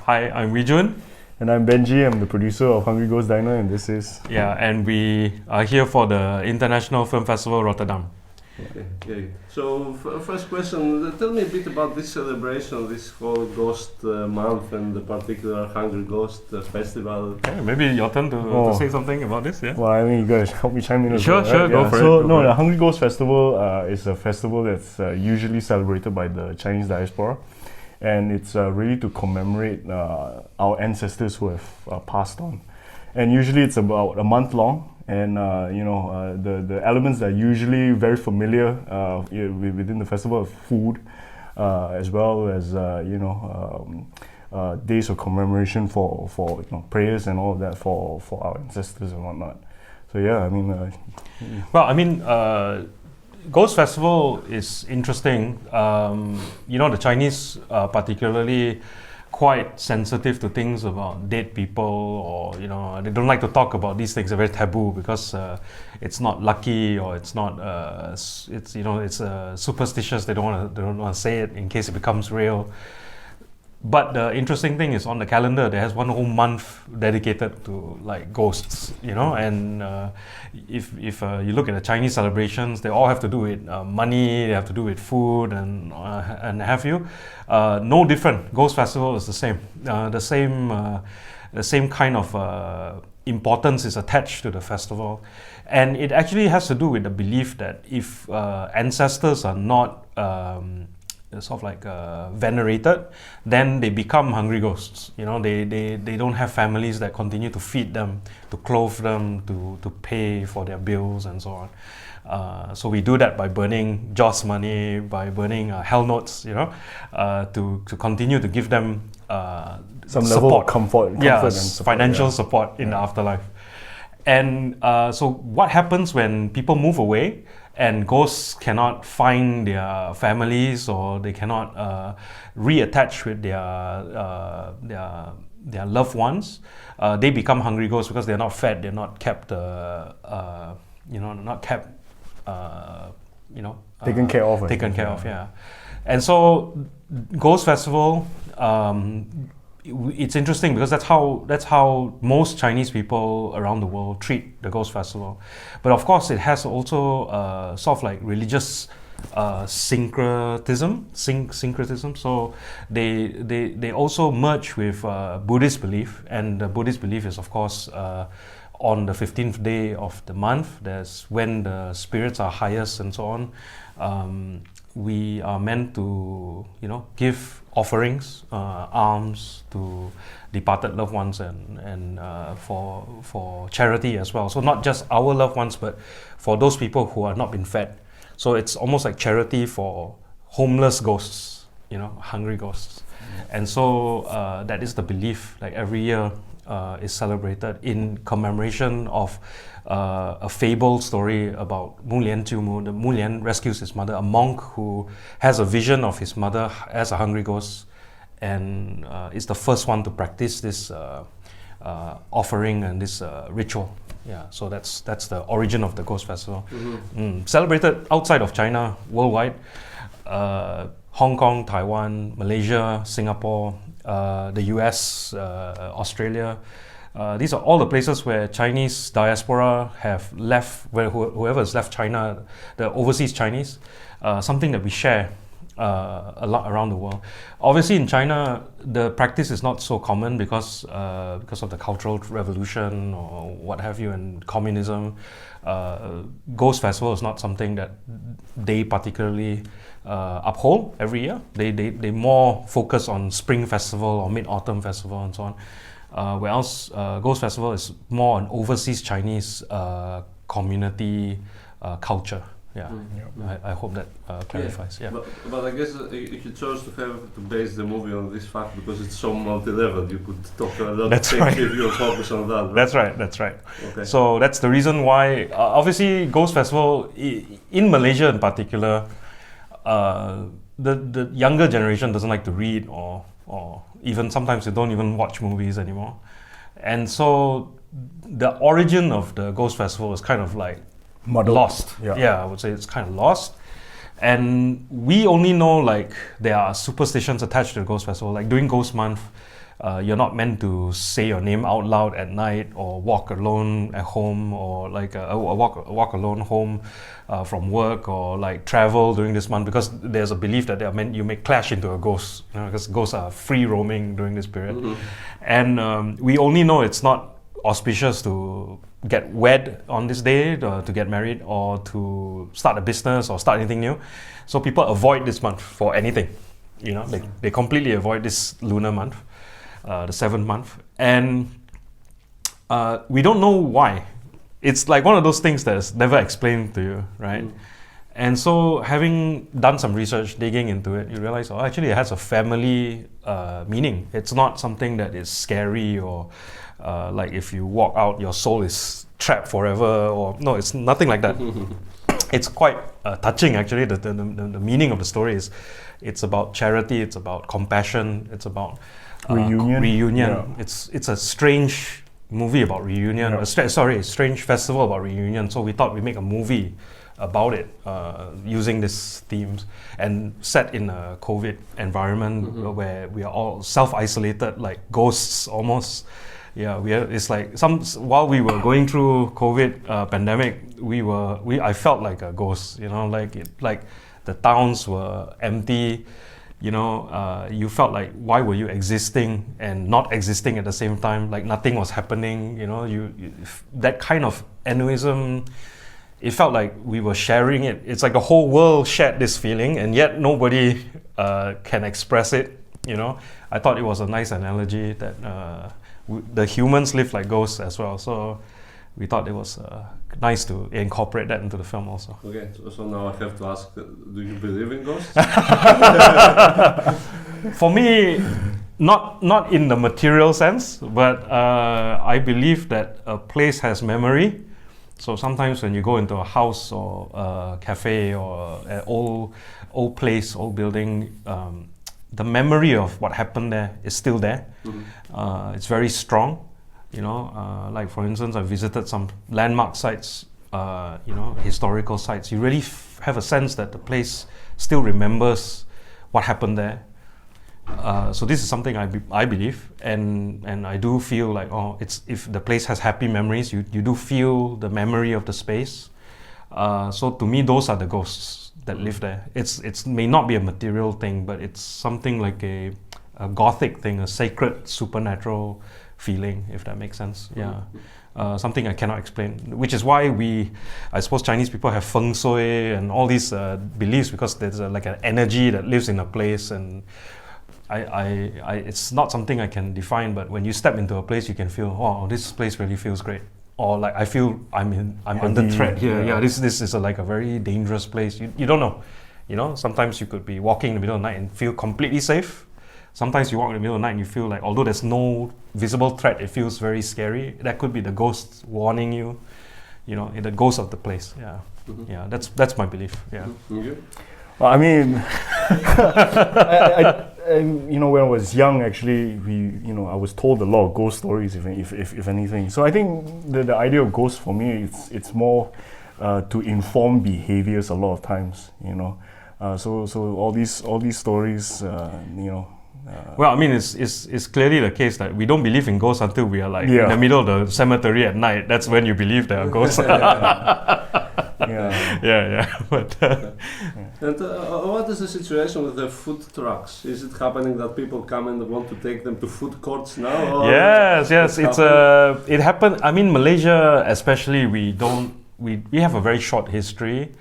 Hi, I'm We Jun. And I'm Benji. I'm the producer of Hungry Ghost Diner, and this is... Yeah, and we are here for the International Film Festival Rotterdam. Okay. So first question, tell me a bit about this celebration, this whole Ghost Month and the particular Hungry Ghost Festival. Okay, maybe your turn to say something about this, yeah? Well, I mean, you guys help me chime in as Sure, well, sure, right? go for it. So, the Hungry Ghost Festival is a festival that's usually celebrated by the Chinese diaspora. And it's really to commemorate our ancestors who have passed on. And usually it's about a month long. And the elements that are usually very familiar within the festival of food, as well as days of commemoration for prayers and all of that for our ancestors and whatnot. So yeah, I mean. Ghost Festival is interesting. The Chinese are particularly quite sensitive to things about dead people, or they don't like to talk about these things. They're very taboo because it's not lucky, or it's not it's superstitious. They don't want to say it in case it becomes real. But the interesting thing is, on the calendar there has one whole month dedicated to like ghosts, and if you look at the Chinese celebrations, they all have to do with money, they have to do with food and have you. No different. Ghost Festival is the same. The same kind of importance is attached to the festival, and it actually has to do with the belief that if ancestors are not venerated, then they become hungry ghosts. They don't have families that continue to feed them, to clothe them, to pay for their bills and so on. So we do that by burning Joss money, by burning hell notes, to continue to give them some support. level of comfort and support, financial support in the afterlife. And so what happens when people move away and ghosts cannot find their families, or they cannot reattach with their loved ones? They become hungry ghosts because they're not fed, they're not kept, taken care of. Taken care of, yeah. And so, Ghost Festival. It's interesting because that's how most Chinese people around the world treat the Ghost Festival. But of course, it has also sort of like religious syncretism. So they also merge with Buddhist belief, and the Buddhist belief is, of course, on the 15th day of the month. That's when the spirits are highest and so on. We are meant to, give offerings, alms to departed loved ones, and for charity as well. So not just our loved ones, but for those people who are not been fed. So it's almost like charity for homeless ghosts, hungry ghosts. And so that is the belief. Like every year is celebrated in commemoration of a fable story about Mu Lian Jiu Mu. The Mu Lian rescues his mother, a monk who has a vision of his mother as a hungry ghost, and is the first one to practice this offering and this ritual. Yeah, so that's the origin of the Ghost Festival. Celebrated outside of China, worldwide. Hong Kong, Taiwan, Malaysia, Singapore, the US, Australia. These are all the places where Chinese diaspora have left, where whoever has left China, the overseas Chinese, something that we share a lot around the world. Obviously in China, the practice is not so common because of the Cultural Revolution or what have you, and communism. Ghost Festival is not something that they particularly uphold every year. They more focus on Spring Festival or Mid-Autumn Festival and so on. Whereas Ghost Festival is more an overseas Chinese community culture. Yeah, I hope that clarifies. Yeah. But I guess if you chose to base the movie on this fact, because it's so multi-level, you could talk a lot of things if you focus on that. Right? That's right. Okay. So that's the reason why, obviously, Ghost Festival, in Malaysia in particular, the younger generation doesn't like to read, or even sometimes they don't even watch movies anymore. And so the origin of the Ghost Festival is kind of like lost. Yeah, I would say it's kind of lost. And we only know like there are superstitions attached to the Ghost Festival. Like during Ghost Month, You're not meant to say your name out loud at night, or walk alone at home, or like walk alone home from work, or like travel during this month, because there's a belief that you may clash into a ghost, because ghosts are free roaming during this period. And we only know it's not auspicious to get wed on this day, to get married, or to start a business or start anything new. So people avoid this month for anything. They completely avoid this lunar month, the 7th month. And we don't know why. It's like one of those things that's never explained to you, right? And so having done some research, digging into it, you realize, actually it has a family meaning. It's not something that is scary, or like if you walk out, your soul is trapped forever, or no, it's nothing like that. It's quite touching, actually. The meaning of the story is, it's about charity, it's about compassion, it's about reunion. Yeah. It's a strange movie about reunion. A strange festival about reunion. So we thought we'd make a movie about it, using these themes, and set in a COVID environment where we are all self-isolated, like ghosts almost. Yeah, it's like while we were going through COVID pandemic, I felt like a ghost, like the towns were empty, you felt like, why were you existing and not existing at the same time, like nothing was happening, that kind of Enoism. It felt like we were sharing it. It's like the whole world shared this feeling, and yet nobody can express it. I thought it was a nice analogy that the humans live like ghosts as well. So we thought it was nice to incorporate that into the film also. Okay, so now I have to ask, do you believe in ghosts? For me, not in the material sense, but I believe that a place has memory. So sometimes when you go into a house or a cafe or an old place, old building, the memory of what happened there is still there. It's very strong. Like for instance, I visited some landmark sites, historical sites. You really have a sense that the place still remembers what happened there. So this is something I believe, and I do feel like, if the place has happy memories, you do feel the memory of the space. So to me, those are the ghosts that live there. It may not be a material thing, but it's something like a gothic thing, a sacred, supernatural feeling, if that makes sense. Yeah. Something I cannot explain, which is why I suppose Chinese people have feng shui and all these beliefs, because there's like an energy that lives in a place, and it's not something I can define, but when you step into a place, you can feel, this place really feels great, or like I feel I'm under threat here. Yeah, this is like a very dangerous place. You don't know, sometimes you could be walking in the middle of the night and feel completely safe. Sometimes you walk in the middle of the night and you feel like, although there's no visible threat, it feels very scary. That could be the ghost warning you, the ghost of the place. Yeah, yeah, that's my belief. Yeah. Well, I mean, when I was young, actually, I was told a lot of ghost stories, if anything. So I think the idea of ghosts for me, it's more to inform behaviors a lot of times. So all these stories, Well, I mean, it's clearly the case that we don't believe in ghosts until we are like in the middle of the cemetery at night. That's when you believe there are ghosts. Yeah. But and what is the situation with the food trucks? Is it happening that people come and want to take them to food courts now? Or yes. It happened. I mean, Malaysia especially, we have a very short history.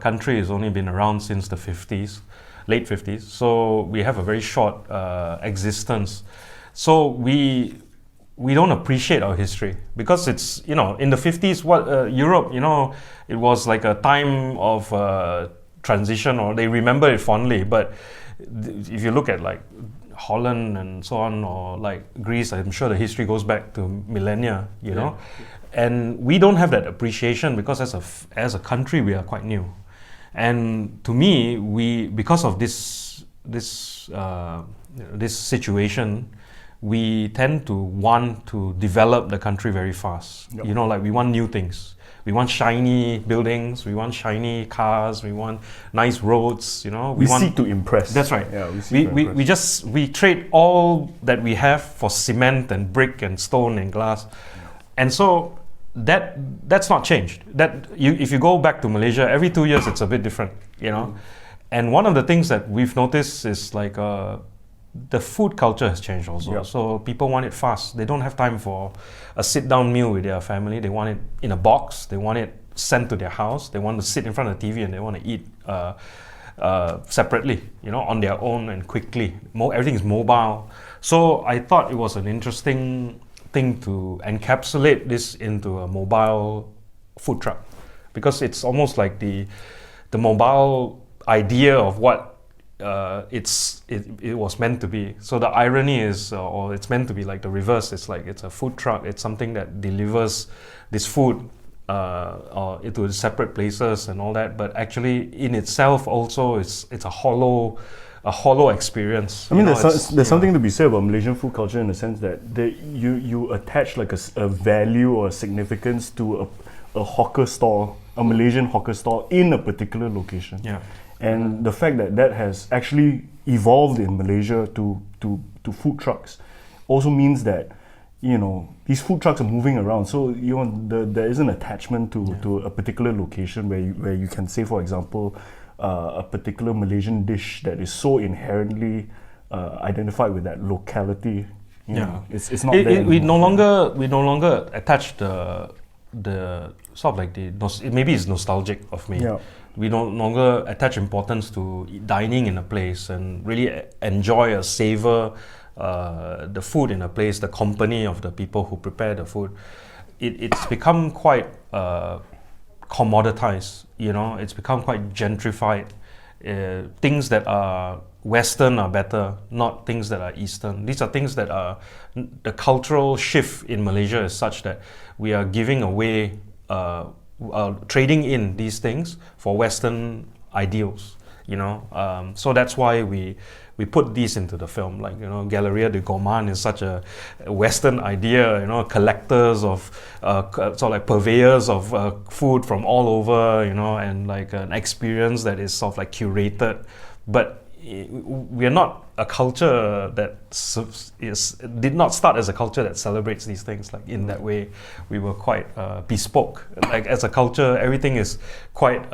Country has only been around since the 50s. Late 50s, so we have a very short existence. So we don't appreciate our history, because it's, in the 50s, Europe, it was like a time of transition, or they remember it fondly. But if you look at like Holland and so on, or like Greece, I'm sure the history goes back to millennia, and we don't have that appreciation, because as a country we are quite new. And to me, because of this situation, we tend to want to develop the country very fast. Yep. Like we want new things. We want shiny buildings. We want shiny cars. We want nice roads. You know, We want seek to impress. That's right. Yeah, we seek to impress. we trade all that we have for cement and brick and stone and glass, and so that's not changed. If you go back to Malaysia, every 2 years it's a bit different, you know. And one of the things that we've noticed is like the food culture has changed also. Yep. So people want it fast. They don't have time for a sit-down meal with their family. They want it in a box. They want it sent to their house. They want to sit in front of the TV and they want to eat separately, you know, on their own and quickly. Everything is mobile. So I thought it was an interesting thing to encapsulate this into a mobile food truck, because it's almost like the mobile idea of what it was meant to be. So the irony is, or it's meant to be like the reverse. It's like it's a food truck. It's something that delivers this food into separate places and all that. But actually, in itself, also, it's a hollow experience. I mean, there's something to be said about Malaysian food culture in the sense that you attach like a value or a significance to a hawker stall, a Malaysian hawker stall in a particular location. Yeah. And the fact that has actually evolved in Malaysia to food trucks also means that, you know, these food trucks are moving around. So there is an attachment to a particular location where you can say, for example, a particular Malaysian dish that is so inherently identified with that locality. You know, it's not there we no anymore. longer attach the sort of like maybe it's nostalgic of me. Yeah. We no longer attach importance to dining in a place and really enjoy or savor the food in a place, the company of the people who prepare the food. It's become quite commoditized, you know. It's become quite gentrified. Things that are Western are better, not things that are Eastern. These are things that are the cultural shift in Malaysia is such that we are giving away, trading in these things for Western ideals, you know. So that's why we put these into the film. Like, you know, Galleria de Gourmand is such a Western idea, you know, collectors of, sort of like purveyors of food from all over, you know, and like an experience that is sort of like curated. But we are not a culture that did not start as a culture that celebrates these things. Like in that way, we were quite bespoke. Like as a culture, everything is quite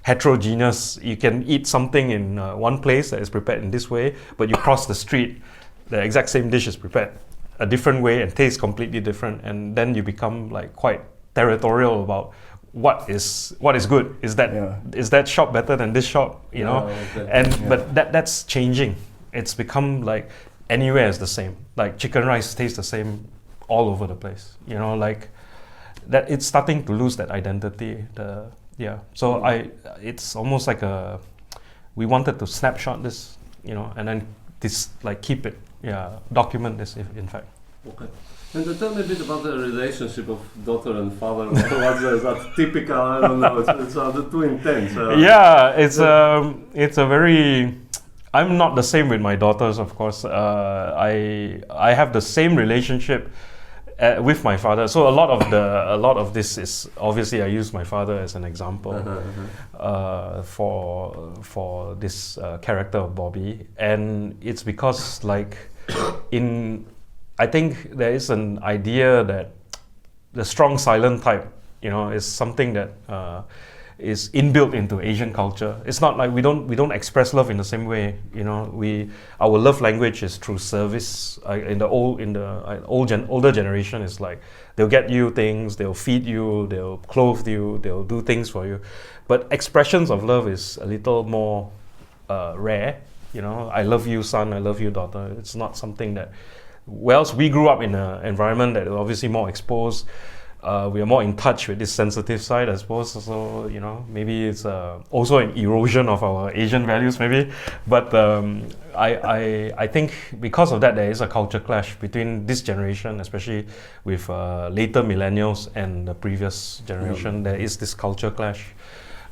heterogeneous. You can eat something in one place that is prepared in this way, but you cross the street, the exact same dish is prepared a different way and tastes completely different, and then you become like quite territorial about what is good. Is that shop better than this shop? You know, but that's changing. It's become like anywhere is the same. Like chicken rice tastes the same all over the place. You know, like that. It's starting to lose that identity. So it's almost like we wanted to snapshot this, you know, and then keep it, document this in fact. Okay. And tell me a bit about the relationship of daughter and father. What's that typical? I don't know. It's too intense. It's a very. I'm not the same with my daughters, of course. I have the same relationship with my father. So a lot of this is obviously I use my father as an example for this character of Bobby, and it's because like I think there is an idea that the strong silent type, you know, is something that is inbuilt into Asian culture. It's not like we don't express love in the same way, you know. Our love language is through service. Older generation is like they'll get you things, they'll feed you, they'll clothe you, they'll do things for you. But expressions of love is a little more rare, you know. I love you, son. I love you, daughter. It's not something that. Whereas we grew up in an environment that is obviously more exposed. We are more in touch with this sensitive side, I suppose. So, you know, maybe it's also an erosion of our Asian values, maybe. But I think because of that, there is a culture clash between this generation, especially with later millennials and the previous generation. There is this culture clash.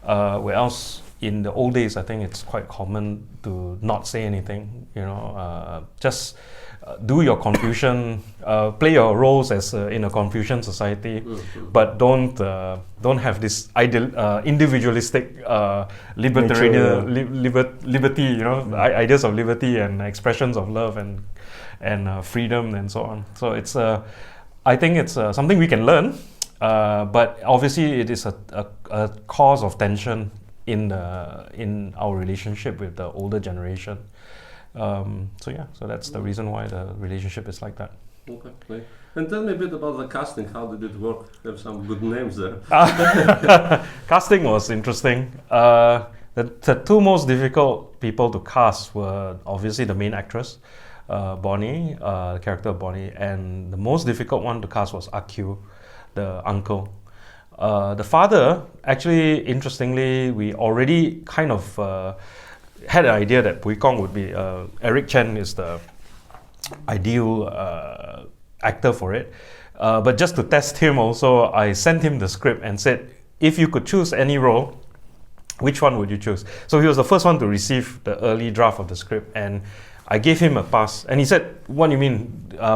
Whereas in the old days, I think it's quite common to not say anything. Just do your Confucian, play your roles as in a Confucian society, but don't have this individualistic libertarian liberty. Ideas of liberty and expressions of love and freedom and so on. So it's I think it's something we can learn, but obviously it is a cause of tension in our relationship with the older generation. So that's the reason why the relationship is like that. Okay, great. And tell me a bit about the casting. How did it work? You have some good names there. Casting was interesting. The two most difficult people to cast were obviously the main actress, Bonnie, the character of Bonnie, and the most difficult one to cast was Akyu, the uncle. The father, actually, interestingly, we already kind of had an idea that Pui Kong would be, Eric Chen is the ideal actor for it. But just to test him also, I sent him the script and said, if you could choose any role, which one would you choose? So he was the first one to receive the early draft of the script, and I gave him a pass. And he said, what do you mean?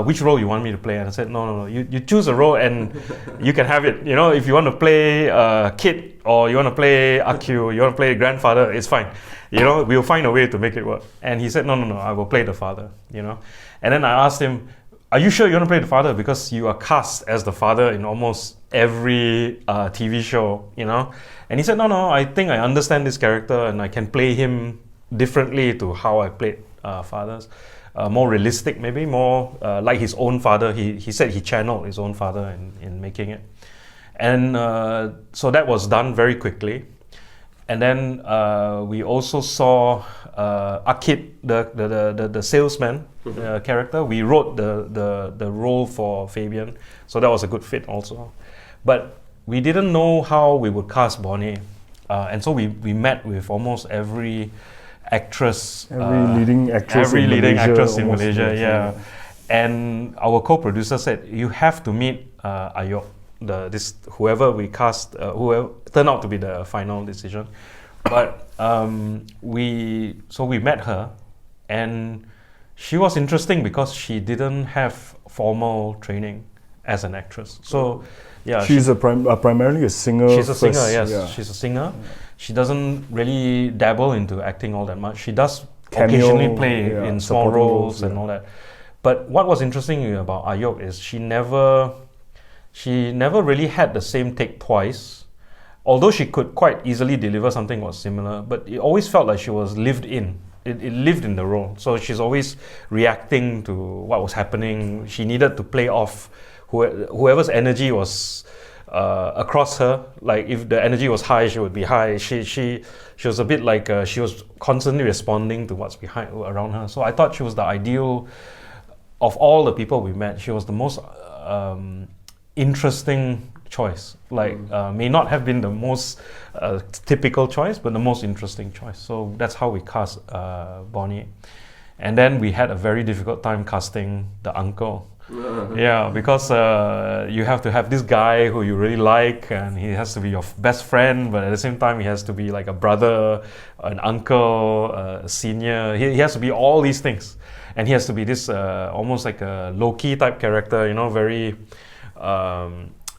Which role you want me to play? And I said, no, you choose a role and you can have it. If you want to play Kid, or you want to play Akyu, you want to play grandfather, it's fine. We'll find a way to make it work. And he said, no, I will play the father, And then I asked him, are you sure you want to play the father? Because you are cast as the father in almost every TV show, And he said, no, I think I understand this character and I can play him differently to how I played fathers. More realistic, maybe, more like his own father. He said he channeled his own father in making it. And so that was done very quickly. And then we also saw Akid, the salesman character. We wrote the role for Fabian, so that was a good fit also. But we didn't know how we would cast Bonnie, and so we met with almost every actress, leading actress in Malaysia, yeah. And our co-producer said, you have to meet Ayok, whoever we cast, whoever turned out to be the final decision. But we met her, and she was interesting because she didn't have formal training as an actress. So yeah, she's primarily a singer. She's a singer, yes. Yeah. She's a singer. She doesn't really dabble into acting all that much. She does occasionally play in small roles and all that. But what was interesting about Ayok is she never really had the same take twice. Although she could quite easily deliver something was similar, but it always felt like she was lived in. It lived in the role. So she's always reacting to what was happening. She needed to play off whoever's energy was across her. Like if the energy was high, she would be high. She was a bit like she was constantly responding to what's around her. So I thought she was the ideal of all the people we met. She was the most interesting choice. May not have been the most typical choice, but the most interesting choice. So that's how we cast Bonnie. And then we had a very difficult time casting the uncle. Yeah, because you have to have this guy who you really like, and he has to be your best friend, but at the same time he has to be like a brother, an uncle, a senior. He has to be all these things, and he has to be this almost like a low-key type character, very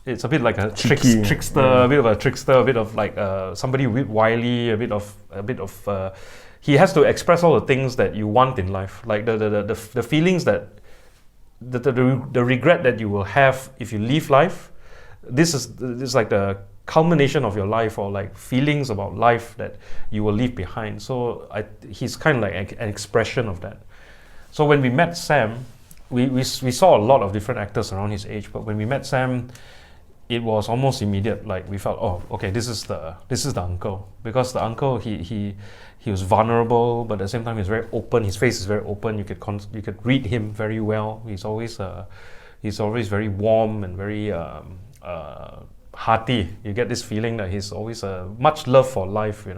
it's a bit like a trickster, a bit of a trickster, a bit of like somebody a bit wily, a bit of he has to express all the things that you want in life, like the feelings that the regret that you will have if you leave life. This is like the culmination of your life, or like feelings about life that you will leave behind. So he's kind of like an expression of that. So when we met Sam, we saw a lot of different actors around his age, but when we met Sam, it was almost immediate. Like we felt, oh, okay, this is the uncle, because the uncle he was vulnerable, but at the same time he's very open. His face is very open. You could read him very well. He's always very warm and very hearty. You get this feeling that he's always much love for life,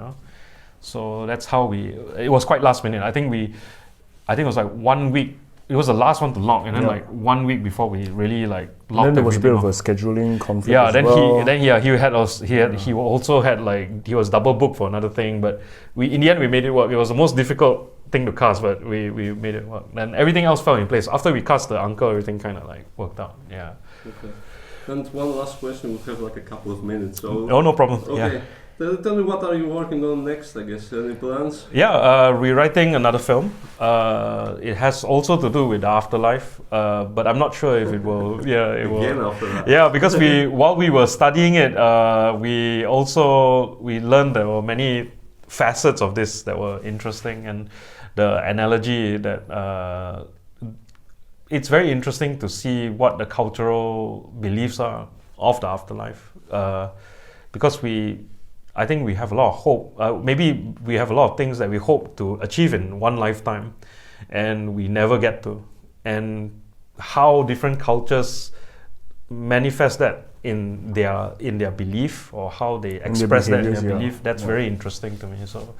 So that's how it was quite last minute. I think it was like 1 week it was the last one to lock, and then Yeah. like 1 week before we really like And locked then there was a bit everything of a off. scheduling conflict. Yeah, as then well. he also had like he was double booked for another thing, but we in the end we made it work. It was the most difficult thing to cast, but we made it work. And everything else fell in place. After we cast the uncle, everything kind of like worked out. Yeah. Okay. And one last question. We have like a couple of minutes. So Oh, no problem. okay. Yeah. Tell me, what are you working on next? I guess any plans? Yeah, rewriting another film. It has also to do with the afterlife, but I'm not sure if it will. Yeah, it will. Again after that. Yeah, because while we were studying it, we learned there were many facets of this that were interesting, and the analogy that it's very interesting to see what the cultural beliefs are of the afterlife, because I think we have a lot of hope. Maybe we have a lot of things that we hope to achieve in one lifetime, and we never get to. And how different cultures manifest that in their belief, or how they express that in their behaviors, belief. That's very interesting to me. So,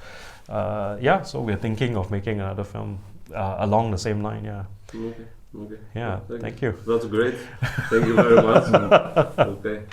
so we're thinking of making another film along the same line. Yeah. Okay. Okay. Yeah. Well, Thank you. That's great. Thank you very much. Okay.